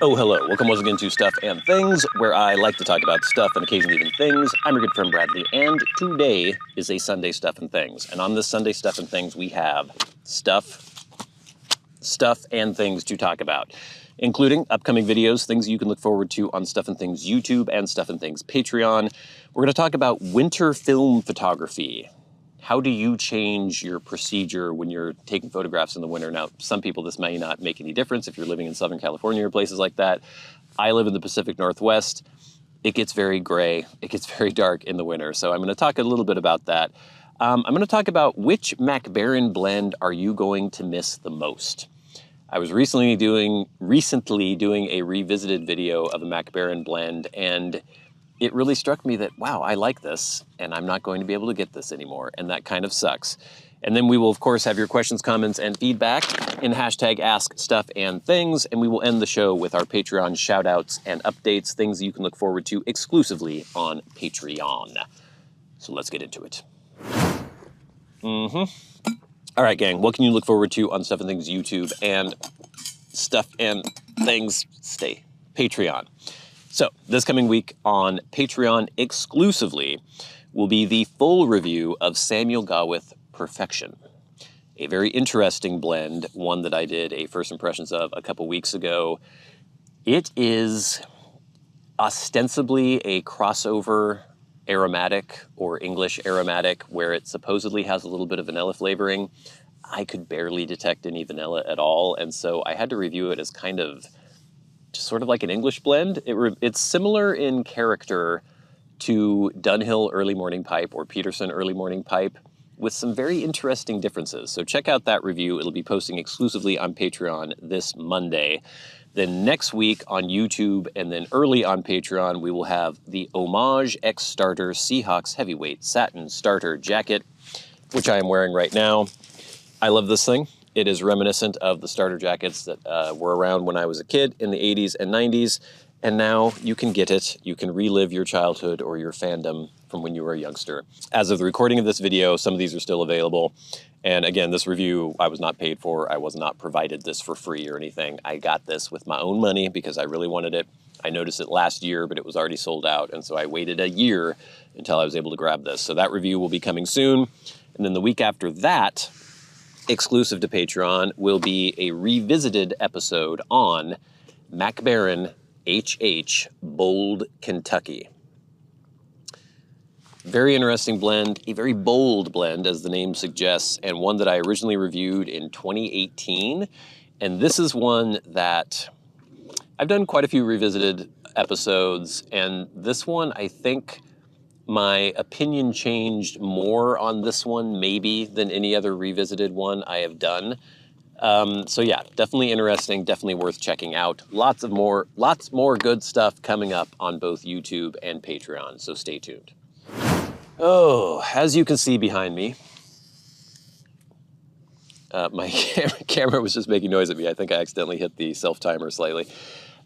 Oh, hello. Welcome once again to Stuff and Things, where I like to talk about stuff and occasionally even things. I'm your good friend Bradley, and today is a Sunday Stuff and Things. And on this Sunday Stuff and Things, we have stuff and things to talk about, including upcoming videos, things you can look forward to on Stuff and Things YouTube and Stuff and Things Patreon. We're going to talk about winter film photography. How do you change your procedure when you're taking photographs in the winter? Now, some people, this may not make any difference if you're living in Southern California or places like that. I live in the Pacific Northwest. It gets very gray. It gets very dark in the winter. So I'm going to talk a little bit about that. I'm going to talk about which Mac Baren blend are you going to miss the most. I was recently doing a revisited video of a Mac Baren blend, and it really struck me that, wow, I like this, and I'm not going to be able to get this anymore, and that kind of sucks. And then we will, of course, have your questions, comments, and feedback in hashtag askstuffandthings, and we will end the show with our Patreon shout-outs and updates, things you can look forward to exclusively on Patreon. So let's get into it. All right, gang, what can you look forward to on Stuff and Things YouTube and Stuff and Things Patreon? So, this coming week on Patreon exclusively will be the full review of Samuel Gawith Perfection. A very interesting blend, one that I did a first impressions of a couple weeks ago. It is ostensibly a crossover aromatic or English aromatic where it supposedly has a little bit of vanilla flavoring. I could barely detect any vanilla at all, and so I had to review it as kind of sort of like an English blend. It's similar in character to Dunhill Early Morning Pipe or Peterson Early Morning Pipe with some very interesting differences. So check out that review. It'll be posting exclusively on Patreon this Monday. Then next week on YouTube and then early on Patreon, we will have the Homage X Starter Seahawks Heavyweight Satin Starter Jacket, which I am wearing right now. I love this thing. It is reminiscent of the starter jackets that were around when I was a kid in the 80s and 90s, and now you can get it. You can relive your childhood or your fandom from when you were a youngster. As of the recording of this video, some of these are still available. And again, this review I was not paid for. I was not provided this for free or anything. I got this with my own money because I really wanted it. I noticed it last year, but it was already sold out, and so I waited a year until I was able to grab this. So that review will be coming soon. And then the week after that, exclusive to Patreon, will be a revisited episode on Mac Baren HH Bold Kentucky. Very interesting blend, a very bold blend, as the name suggests, and one that I originally reviewed in 2018. And this is one that I've done quite a few revisited episodes, and this one, I think my opinion changed more on this one, maybe, than any other revisited one I have done. So yeah, definitely interesting, definitely worth checking out. Lots more good stuff coming up on both YouTube and Patreon, so stay tuned. Oh, as you can see behind me, my camera was just making noise at me. I think I accidentally hit the self-timer slightly.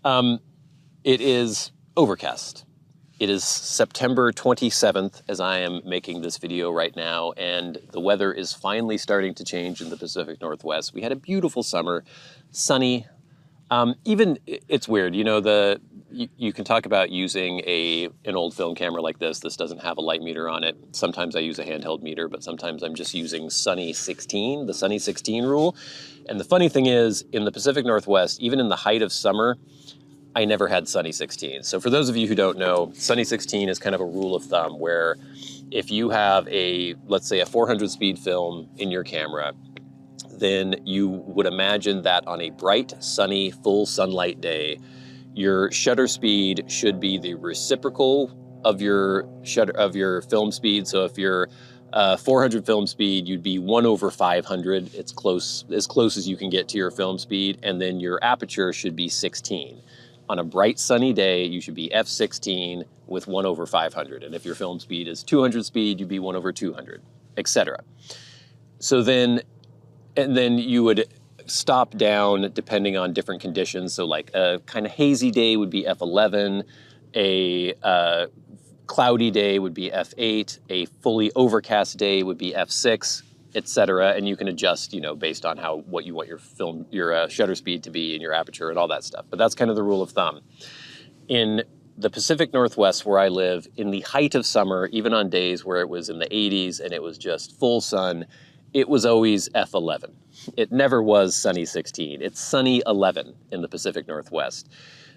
It is overcast. It is September 27th as I am making this video right now, and the weather is finally starting to change in the Pacific Northwest. We had a beautiful summer, sunny. It's weird, you know, you can talk about using an old film camera like this. This doesn't have a light meter on it. Sometimes I use a handheld meter, but sometimes I'm just using Sunny 16, the Sunny 16 rule. And the funny thing is, in the Pacific Northwest, even in the height of summer, I never had Sunny 16. So for those of you who don't know, Sunny 16 is kind of a rule of thumb where if you have let's say a 400 speed film in your camera, then you would imagine that on a bright, sunny, full sunlight day, your shutter speed should be the reciprocal of your film speed. So if you're 400 film speed, you'd be 1/500. It's as close as you can get to your film speed, and then your aperture should be 16. On a bright sunny day, you should be f16 with 1/500. And if your film speed is 200 speed, you'd be 1/200, etc. So then you would stop down depending on different conditions. So like a kind of hazy day would be f11, a cloudy day would be f8, a fully overcast day would be f6, etc. And you can adjust, you know, based on what you want your shutter speed to be and your aperture and all that stuff. But that's kind of the rule of thumb. In the Pacific Northwest where I live, in the height of summer, even on days where it was in the 80s and it was just full sun, it was always f11. It never was sunny 16. It's sunny 11 in the Pacific Northwest.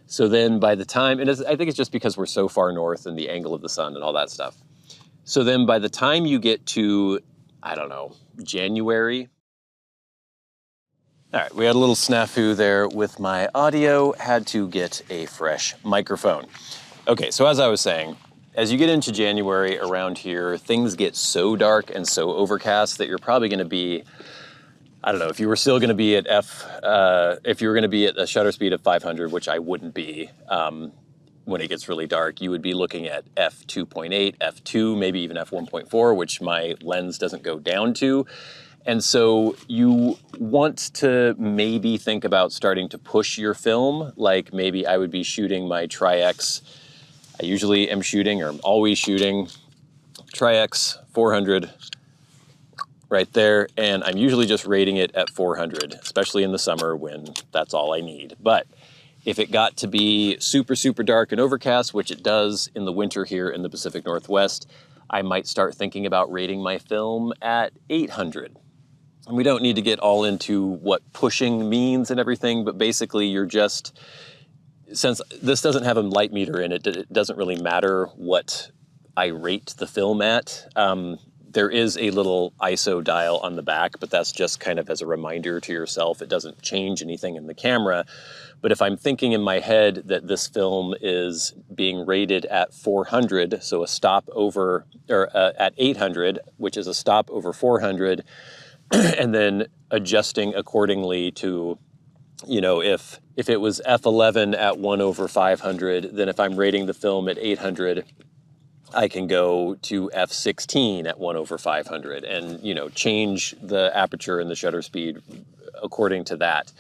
So then by the time, and I think it's just because we're so far north and the angle of the sun and all that stuff. So then by the time you get to, I don't know, January. All right, we had a little snafu there with my audio, had to get a fresh microphone. Okay, so as I was saying, as you get into January around here, things get so dark and so overcast that you're probably gonna be, I don't know, if you were still gonna be at if you were gonna be at a shutter speed of 500, which I wouldn't be, when it gets really dark, you would be looking at f2.8, f2, maybe even f1.4, which my lens doesn't go down to. And so you want to maybe think about starting to push your film, like maybe I would be shooting my Tri-X. I usually am shooting, or I'm always shooting, Tri-X 400 right there, and I'm usually just rating it at 400, especially in the summer when that's all I need. But if it got to be super, super dark and overcast, which it does in the winter here in the Pacific Northwest, I might start thinking about rating my film at 800. And we don't need to get all into what pushing means and everything, but basically you're just, since this doesn't have a light meter in it, it doesn't really matter what I rate the film at. There is a little ISO dial on the back, but that's just kind of as a reminder to yourself. It doesn't change anything in the camera. But if I'm thinking in my head that this film is being rated at 400, so a stop over, or at 800, which is a stop over 400, and then adjusting accordingly to, you know, if it was f11 at 1/500, then if I'm rating the film at 800, I can go to f16 at 1/500 and, you know, change the aperture and the shutter speed according to that.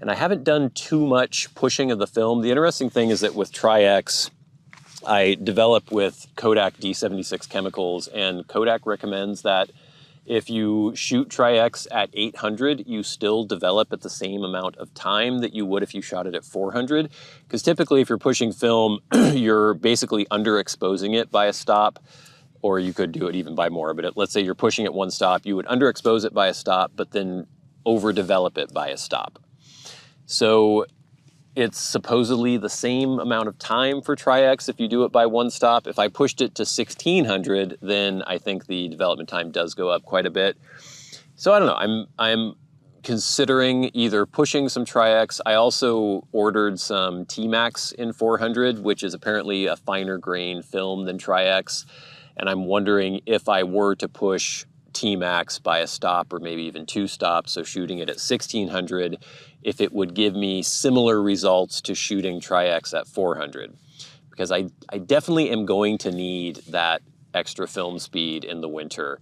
And I haven't done too much pushing of the film. The interesting thing is that with Tri-X, I develop with Kodak D76 chemicals, and Kodak recommends that if you shoot Tri-X at 800, you still develop at the same amount of time that you would if you shot it at 400. Because typically if you're pushing film, you're basically underexposing it by a stop, or you could do it even by more. But let's say you're pushing at one stop, you would underexpose it by a stop, but then overdevelop it by a stop. So it's supposedly the same amount of time for Tri-X if you do it by one stop. If I pushed it to 1600, then I think the development time does go up quite a bit. So I don't know, I'm considering either pushing some Tri-X. I also ordered some T-Max in 400, which is apparently a finer grain film than Tri-X. And I'm wondering if I were to push T-Max by a stop or maybe even two stops, so shooting it at 1600, if it would give me similar results to shooting Tri-X at 400. Because I definitely am going to need that extra film speed in the winter.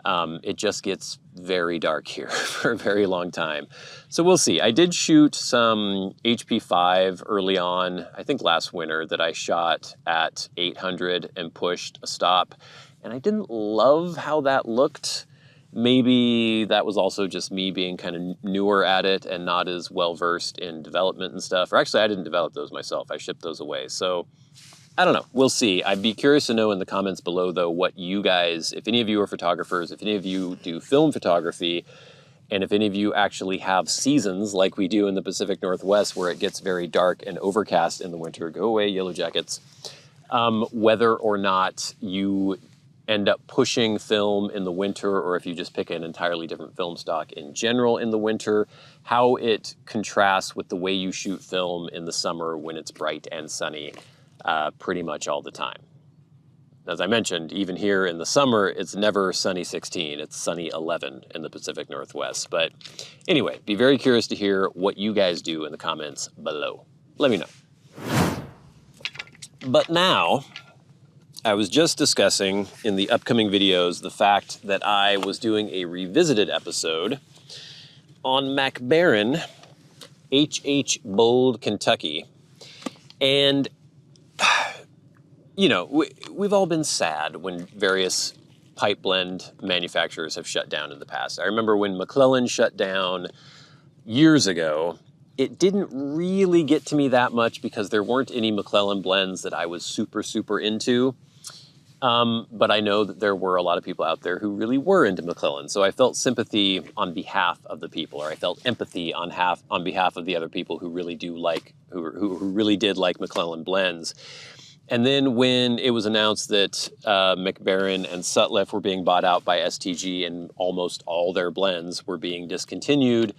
It just gets very dark here for a very long time. So we'll see. I did shoot some HP5 early on, I think last winter, that I shot at 800 and pushed a stop. And I didn't love how that looked. Maybe that was also just me being kind of newer at it and not as well-versed in development and stuff. Or actually, I didn't develop those myself. I shipped those away. So I don't know. We'll see. I'd be curious to know in the comments below, though, what you guys, if any of you are photographers, if any of you do film photography, and if any of you actually have seasons like we do in the Pacific Northwest where it gets very dark and overcast in the winter, go away, Yellow Jackets, whether or not you end up pushing film in the winter, or if you just pick an entirely different film stock in general in the winter, how it contrasts with the way you shoot film in the summer when it's bright and sunny pretty much all the time. As I mentioned, even here in the summer, it's never sunny 16, it's sunny 11 in the Pacific Northwest. But anyway, be very curious to hear what you guys do in the comments below. Let me know. But now, I was just discussing in the upcoming videos the fact that I was doing a revisited episode on Mac Baren, HH Bold, Kentucky. And, you know, we've all been sad when various pipe blend manufacturers have shut down in the past. I remember when McClellan shut down years ago, it didn't really get to me that much because there weren't any McClellan blends that I was super, super into. But I know that there were a lot of people out there who really were into McClellan. So I felt sympathy on behalf of the people, or I felt empathy on behalf of the other people who really do like, who really did like McClellan blends. And then when it was announced that Mac Baren and Sutliff were being bought out by STG and almost all their blends were being discontinued,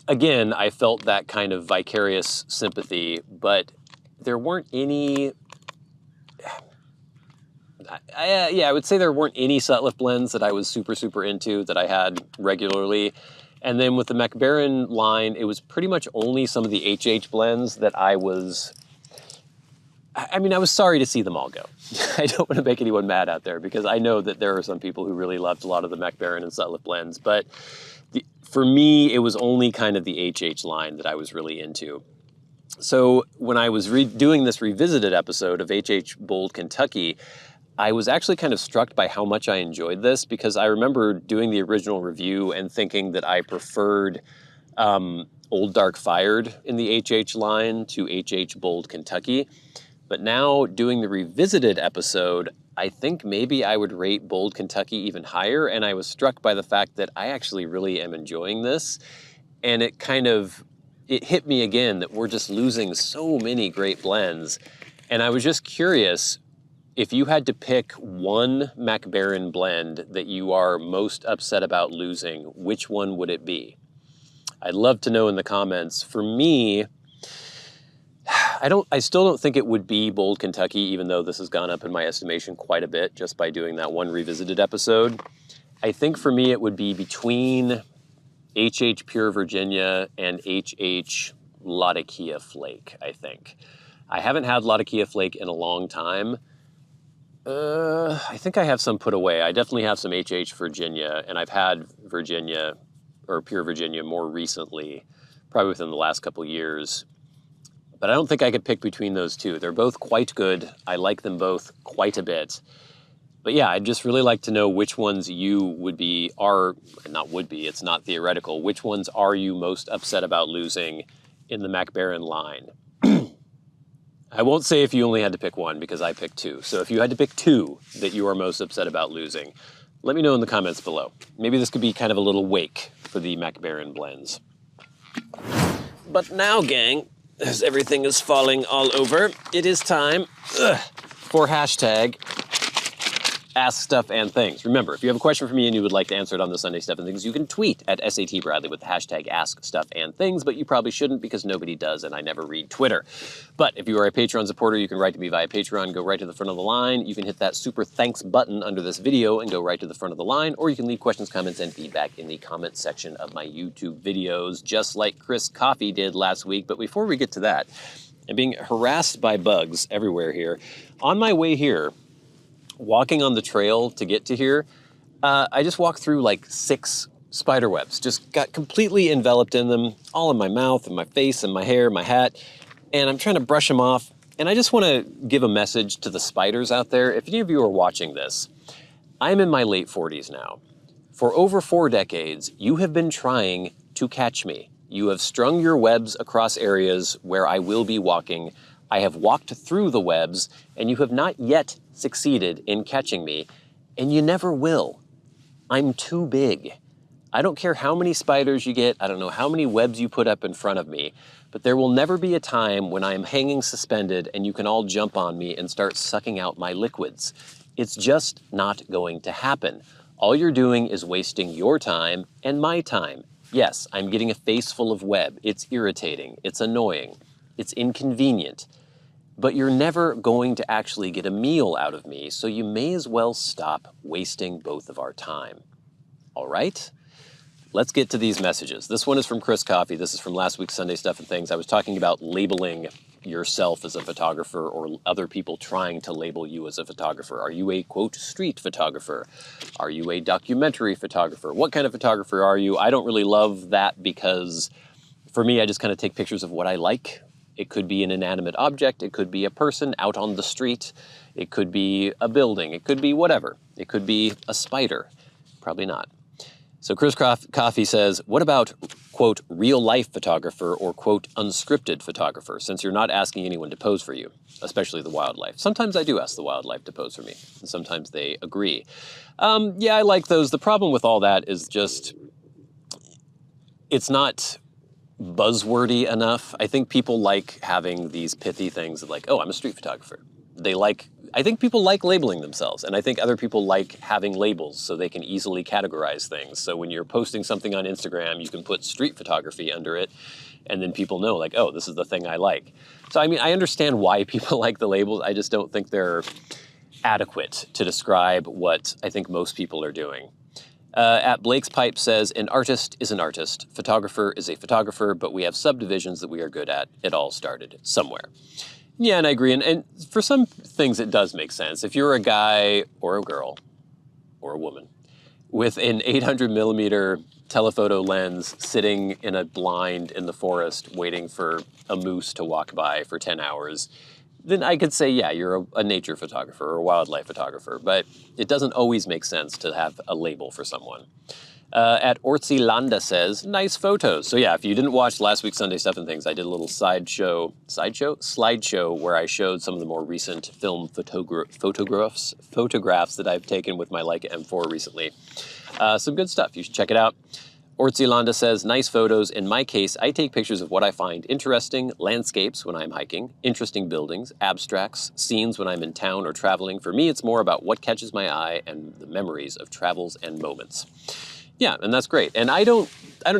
again, I felt that kind of vicarious sympathy, but there weren't any... I would say there weren't any Sutliff blends that I was super, super into that I had regularly. And then with the Mac Baren line, it was pretty much only some of the HH blends that I was... I mean, I was sorry to see them all go. I don't want to make anyone mad out there because I know that there are some people who really loved a lot of the Mac Baren and Sutliff blends. But for me, it was only kind of the HH line that I was really into. So when I was doing this revisited episode of HH Bold Kentucky, I was actually kind of struck by how much I enjoyed this because I remember doing the original review and thinking that I preferred Old Dark Fired in the HH line to HH Bold Kentucky. But now doing the revisited episode, I think maybe I would rate Bold Kentucky even higher. And I was struck by the fact that I actually really am enjoying this. And it hit me again that we're just losing so many great blends. And I was just curious, if you had to pick one Mac Baren blend that you are most upset about losing, which one would it be? I'd love to know in the comments. For me, I still don't think it would be Bold Kentucky, even though this has gone up in my estimation quite a bit just by doing that one revisited episode. I think for me it would be between HH Pure Virginia and HH Latakia Flake, I think. I haven't had Latakia Flake in a long time. I think I have some put away. I definitely have some HH Virginia, and I've had Virginia, or Pure Virginia, more recently, probably within the last couple years. But I don't think I could pick between those two. They're both quite good. I like them both quite a bit. But yeah, I'd just really like to know which ones you it's not theoretical, which ones are you most upset about losing in the Mac Baren line? I won't say if you only had to pick one because I picked two. So if you had to pick two that you are most upset about losing, let me know in the comments below. Maybe this could be kind of a little wake for the Mac Baren blends. But now, gang, as everything is falling all over, it is time for hashtag #AskStuffandThings. Remember, if you have a question for me and you would like to answer it on the Sunday Stuff and Things, you can tweet at SAT Bradley with the hashtag #AskStuffandThings, but you probably shouldn't because nobody does and I never read Twitter. But if you are a Patreon supporter, you can write to me via Patreon, go right to the front of the line. You can hit that super thanks button under this video and go right to the front of the line, or you can leave questions, comments, and feedback in the comment section of my YouTube videos, just like Chris Caughey did last week. But before we get to that, I'm being harassed by bugs everywhere here. On my way here, walking on the trail to get to here, I just walked through like 6 spider webs, just got completely enveloped in them, all in my mouth and my face and my hair, my hat, and I'm trying to brush them off. And I just want to give a message to the spiders out there. If any of you are watching this, I'm in my late 40s now. For over 4 decades, you have been trying to catch me. You have strung your webs across areas where I will be walking. I have walked through the webs, and you have not yet succeeded in catching me, and you never will. I'm too big. I don't care how many spiders you get, I don't know how many webs you put up in front of me, but there will never be a time when I am hanging suspended and you can all jump on me and start sucking out my liquids. It's just not going to happen. All you're doing is wasting your time and my time. Yes, I'm getting a face full of web. It's irritating, it's annoying, it's inconvenient. But you're never going to actually get a meal out of me, so you may as well stop wasting both of our time. All right? Let's get to these messages. This one is from Chris Caughey. This is from last week's Sunday Stuff and Things. I was talking about labeling yourself as a photographer or other people trying to label you as a photographer. Are you a, quote, street photographer? Are you a documentary photographer? What kind of photographer are you? I don't really love that because for me, I just kind of take pictures of what I like. It could be an inanimate object, it could be a person out on the street, it could be a building, it could be whatever. It could be a spider. Probably not. So Chris Caughey says, what about, quote, real-life photographer or, quote, unscripted photographer, since you're not asking anyone to pose for you, especially the wildlife? Sometimes I do ask the wildlife to pose for me, and sometimes they agree. Yeah, I like those. The problem with all that is just, it's not buzzwordy enough. I think people like having these pithy things of like, oh, I'm a street photographer. I think people like labeling themselves, and I think other people like having labels so they can easily categorize things. So when you're posting something on Instagram, you can put street photography under it, and then people know like, oh, this is the thing I like. So I mean, I understand why people like the labels. I just don't think they're adequate to describe what I think most people are doing. At Blake's Pipe says, an artist is an artist, photographer is a photographer, but we have subdivisions that we are good at. It all started somewhere. Yeah, and I agree. And for some things, it does make sense. If you're a guy or a girl or a woman with an 800 millimeter telephoto lens sitting in a blind in the forest waiting for a moose to walk by for 10 hours, then I could say, yeah, you're a nature photographer or a wildlife photographer. But it doesn't always make sense to have a label for someone. At Ortsilanda says, nice photos. So yeah, if you didn't watch last week's Sunday Stuff and Things, I did a little slideshow where I showed some of the more recent film photographs that I've taken with my Leica M4 recently. Some good stuff. You should check it out. Ortsilanda says, nice photos. In my case, I take pictures of what I find interesting, landscapes when I'm hiking, interesting buildings, abstracts, scenes when I'm in town or traveling. For me, it's more about what catches my eye and the memories of travels and moments. Yeah, and that's great. And I don't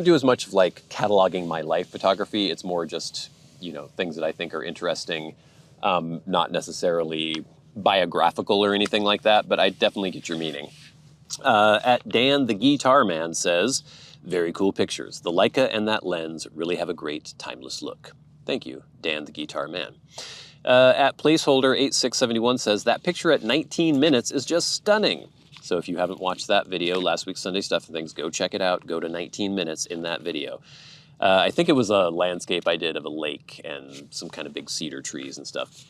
do as much of like cataloging my life photography. It's more just, you know, things that I think are interesting, not necessarily biographical or anything like that, but I definitely get your meaning. At Dan the Guitar Man says, very cool pictures. The Leica and that lens really have a great timeless look. Thank you, Dan the Guitar Man. At Placeholder 8671 says, that picture at 19 minutes is just stunning. So if you haven't watched that video, last week's Sunday Stuff and Things, go check it out. Go to 19 minutes in that video. I think it was a landscape I did of a lake and some kind of big cedar trees and stuff.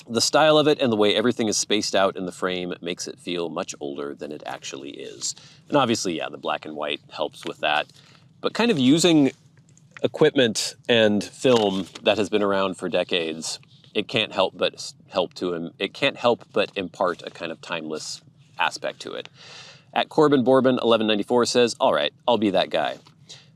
The style of it and the way everything is spaced out in the frame makes it feel much older than it actually is. And obviously, yeah, the black and white helps with that. But kind of using equipment and film that has been around for decades, it can't help but impart a kind of timeless aspect to it. At Corbin Bourbon 1194 says, all right, I'll be that guy.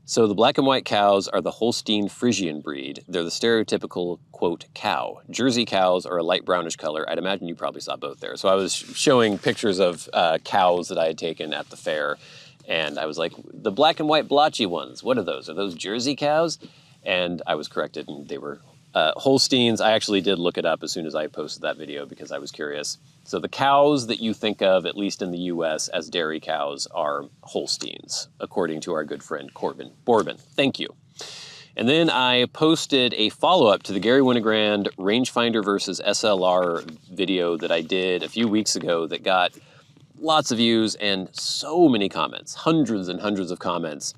So the black and white cows are the Holstein Friesian breed. They're the stereotypical, quote, cow. Jersey cows are a light brownish color. I'd imagine you probably saw both there. So I was showing pictures of cows that I had taken at the fair, and I was like, the black and white blotchy ones, what are those? Are those Jersey cows? And I was corrected, and they were Holsteins. I actually did look it up as soon as I posted that video because I was curious. So the cows that you think of, at least in the US, as dairy cows are Holsteins, according to our good friend Corbin Bourbon. Thank you. And then I posted a follow-up to the Gary Winogrand rangefinder versus SLR video that I did a few weeks ago that got lots of views and so many comments, hundreds and hundreds of comments.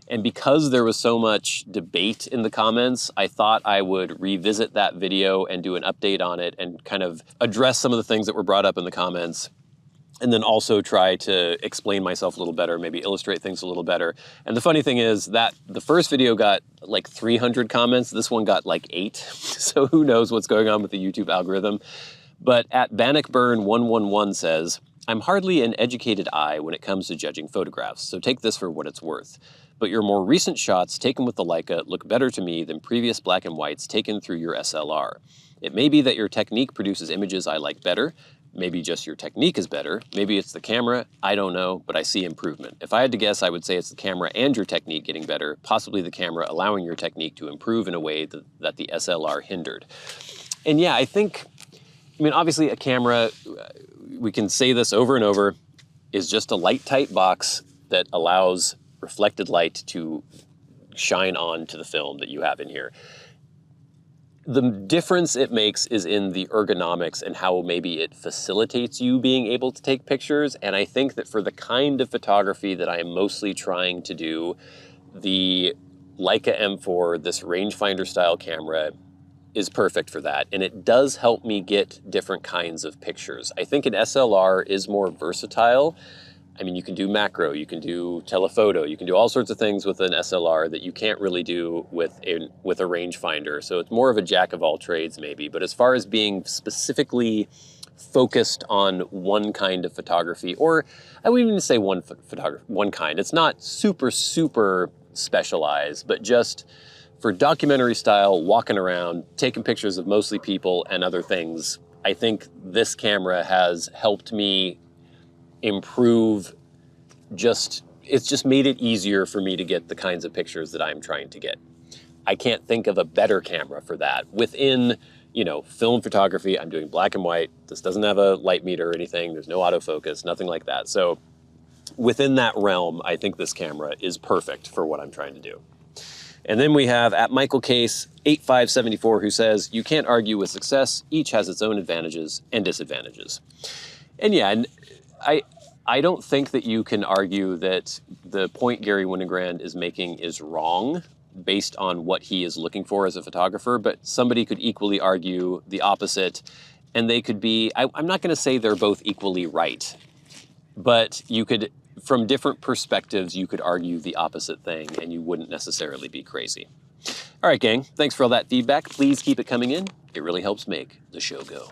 And because there was so much debate in the comments, I thought I would revisit that video and do an update on it and kind of address some of the things that were brought up in the comments. And then also try to explain myself a little better, maybe illustrate things a little better. And the funny thing is that the first video got like 300 comments. This one got like 8. So who knows what's going on with the YouTube algorithm. But at Bannockburn111 says, I'm hardly an educated eye when it comes to judging photographs, so take this for what it's worth. But your more recent shots taken with the Leica look better to me than previous black and whites taken through your SLR. It may be that your technique produces images I like better, maybe just your technique is better, maybe it's the camera, I don't know, but I see improvement. If I had to guess, I would say it's the camera and your technique getting better, possibly the camera allowing your technique to improve in a way that the SLR hindered. And yeah, I mean, obviously a camera, we can say this over and over, is just a light tight box that allows reflected light to shine on to the film that you have in here. The difference it makes is in the ergonomics and how maybe it facilitates you being able to take pictures. And I think that for the kind of photography that I am mostly trying to do, the Leica M4, this rangefinder style camera, is perfect for that, and it does help me get different kinds of pictures. I think an SLR is more versatile. I mean, you can do macro, you can do telephoto, you can do all sorts of things with an SLR that you can't really do with a rangefinder. So it's more of a jack of all trades maybe. But as far as being specifically focused on one kind of photography, or I wouldn't even say one kind. It's not super specialized, but just for documentary style, walking around, taking pictures of mostly people and other things, I think this camera has helped me improve. It's just made it easier for me to get the kinds of pictures that I'm trying to get. I can't think of a better camera for that. Within, you know, film photography, I'm doing black and white. This doesn't have a light meter or anything. There's no autofocus, nothing like that. So within that realm, I think this camera is perfect for what I'm trying to do. And then we have at Michael Case 8574, who says, you can't argue with success. Each has its own advantages and disadvantages. And yeah, and I don't think that you can argue that the point Gary Winogrand is making is wrong based on what he is looking for as a photographer, but somebody could equally argue the opposite, and they could be, I'm not gonna say they're both equally right, but you could, from different perspectives, you could argue the opposite thing and you wouldn't necessarily be crazy. All right, gang, thanks for all that feedback. Please keep it coming in. It really helps make the show go.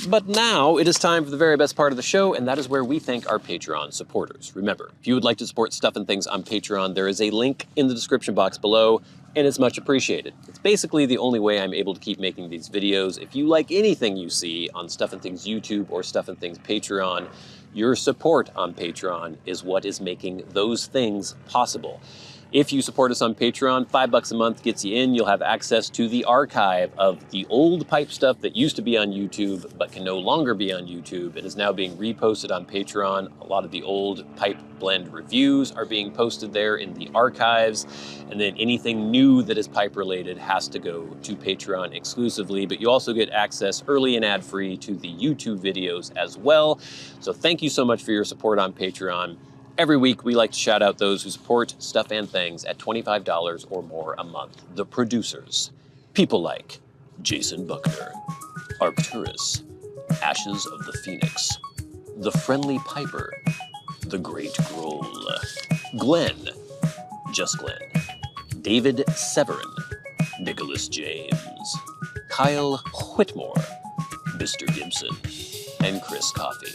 But now it is time for the very best part of the show, and that is where we thank our Patreon supporters. Remember, if you would like to support Stuff and Things on Patreon, there is a link in the description box below, and it's much appreciated. It's basically the only way I'm able to keep making these videos. If you like anything you see on Stuff and Things YouTube or Stuff and Things Patreon, your support on Patreon is what is making those things possible. If you support us on Patreon, $5 a month gets you in. You'll have access to the archive of the old pipe stuff that used to be on YouTube, but can no longer be on YouTube. It is now being reposted on Patreon. A lot of the old pipe blend reviews are being posted there in the archives. And then anything new that is pipe related has to go to Patreon exclusively, but you also get access early and ad-free to the YouTube videos as well. So thank you so much for your support on Patreon. Every week, we like to shout out those who support Stuff and Things at $25 or more a month. The producers, people like Jason Buckner, Arcturus, Ashes of the Phoenix, The Friendly Piper, The GreatGrol, Glenn, Just Glenn, David Severin, Nicholas James, Kyle Whitmore, Mr. Gibson, and Chris Caughey.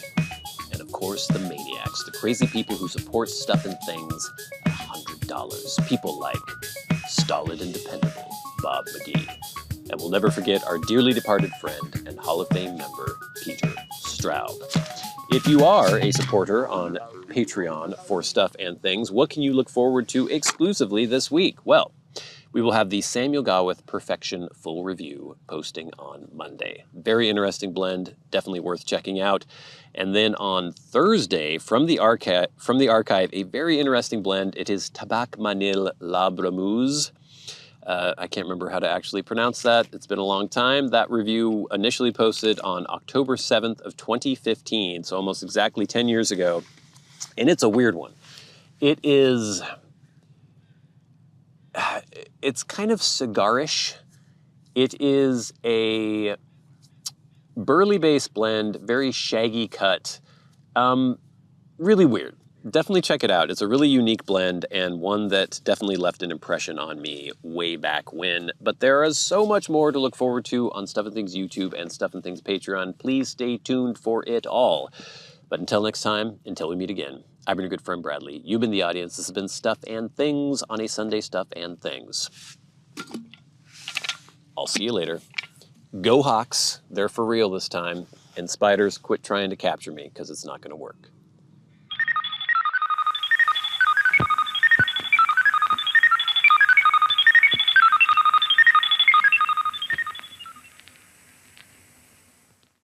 And of course, the Maniacs, the crazy people who support Stuff and Things at $100. People like Stolid and Dependable, Bob Magee. And we'll never forget our dearly departed friend and Hall of Fame member, Peter Straub. If you are a supporter on Patreon for Stuff and Things, what can you look forward to exclusively this week? Well, we will have the Samuel Gawith Perfection full review posting on Monday. Very interesting blend, definitely worth checking out. And then on Thursday, from the archive, a very interesting blend. It is Tabac Manil Labramouze. I can't remember how to actually pronounce that. It's been a long time. That review initially posted on October 7th of 2015, so almost exactly 10 years ago. And it's a weird one. It's kind of cigarish. It is a burley-based blend, very shaggy cut. Really weird. Definitely check it out. It's a really unique blend and one that definitely left an impression on me way back when. But there is so much more to look forward to on Stuff and Things YouTube and Stuff and Things Patreon. Please stay tuned for it all. But until next time, until we meet again, I've been your good friend Bradley. You've been the audience. This has been Stuff and Things on a Sunday Stuff and Things. I'll see you later. Go Hawks. They're for real this time. And spiders, quit trying to capture me because it's not going to work.